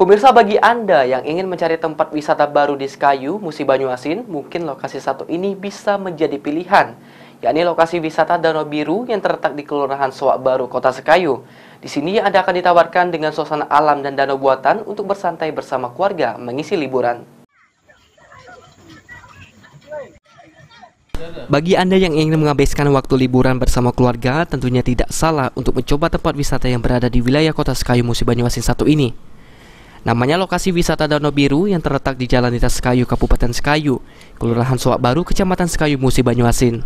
Pemirsa, bagi Anda yang ingin mencari tempat wisata baru di Sekayu, Musi Banyuasin, mungkin lokasi satu ini bisa menjadi pilihan, yakni lokasi wisata Danau Biru yang terletak di Kelurahan Soak Baru, Kota Sekayu. Di sini Anda akan ditawarkan dengan suasana alam dan danau buatan untuk bersantai bersama keluarga mengisi liburan. Bagi Anda yang ingin menghabiskan waktu liburan bersama keluarga, tentunya tidak salah untuk mencoba tempat wisata yang berada di wilayah Kota Sekayu, Musi Banyuasin satu ini. Namanya lokasi wisata Danau Biru yang terletak di Jalan Lintas Sekayu, Kabupaten Sekayu, Kelurahan Soak Baru, Kecamatan Sekayu, Musi Banyuasin.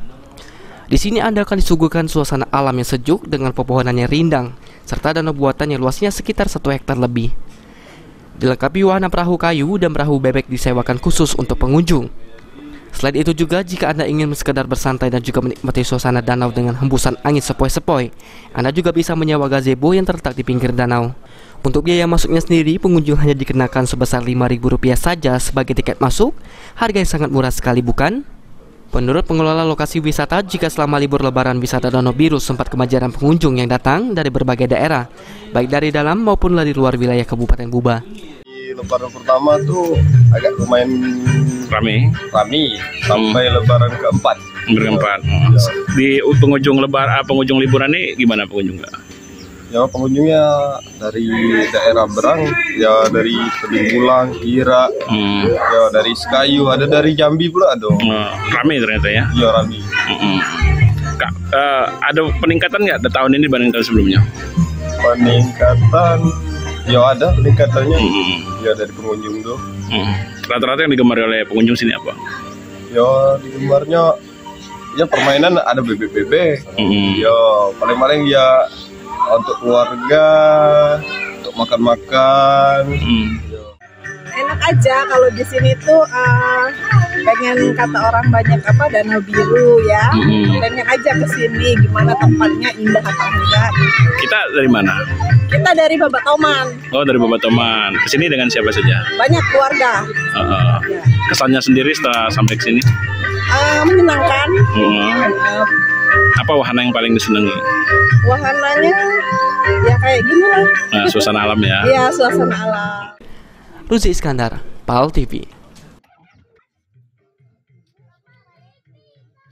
Di sini Anda akan disuguhkan suasana alam yang sejuk dengan pepohonannya rindang, serta danau buatan yang luasnya sekitar 1 hektar lebih. Dilengkapi wahana perahu kayu dan perahu bebek disewakan khusus untuk pengunjung. Selain itu juga, jika Anda ingin sekedar bersantai dan juga menikmati suasana danau dengan hembusan angin sepoi-sepoi, Anda juga bisa menyewa gazebo yang terletak di pinggir danau. Untuk biaya masuknya sendiri, pengunjung hanya dikenakan sebesar Rp5.000 saja sebagai tiket masuk. Harga yang sangat murah sekali, bukan? Menurut pengelola lokasi wisata, jika selama libur lebaran wisata Danau Biru sempat kebanjiran pengunjung yang datang dari berbagai daerah, baik dari dalam maupun dari luar wilayah Kabupaten Buba. Lebaran pertama tuh agak lumayan rame sampai lebaran keempat. Di pengunjung liburan ini gimana pengunjung? Ya, pengunjungnya dari daerah Berang, ya dari Tebing Bulang, Kira, ya dari Sekayu, ada dari Jambi pula ada. Rame ternyata ya? Iya, rame. Kak, ada peningkatan nggak tahun ini dibanding tahun sebelumnya? Peningkatan, ya ada peningkatannya. Ya dari pengunjung tuh. Rata-rata yang digemari oleh pengunjung sini apa? Ya digemarnya, ya permainan ada bebek-bebek. Ya paling-paling ya untuk keluarga, untuk makan-makan. Enak aja kalau di sini tuh pengen, kata orang banyak Danau Biru ya. Pengen aja ke sini, gimana tempatnya, indah atau enggak. Kita dari mana? Kita dari Babatoman. Oh, dari Babatoman. Ke sini dengan siapa saja? Banyak keluarga. Ya. Kesannya sendiri setelah sampai ke sini? Menyenangkan. Apa wahana yang paling disenangi? Wahananya ya kayak gini lah. Suasana alam ya. Iya, suasana alam. Ruzi Iskandar, PAL TV.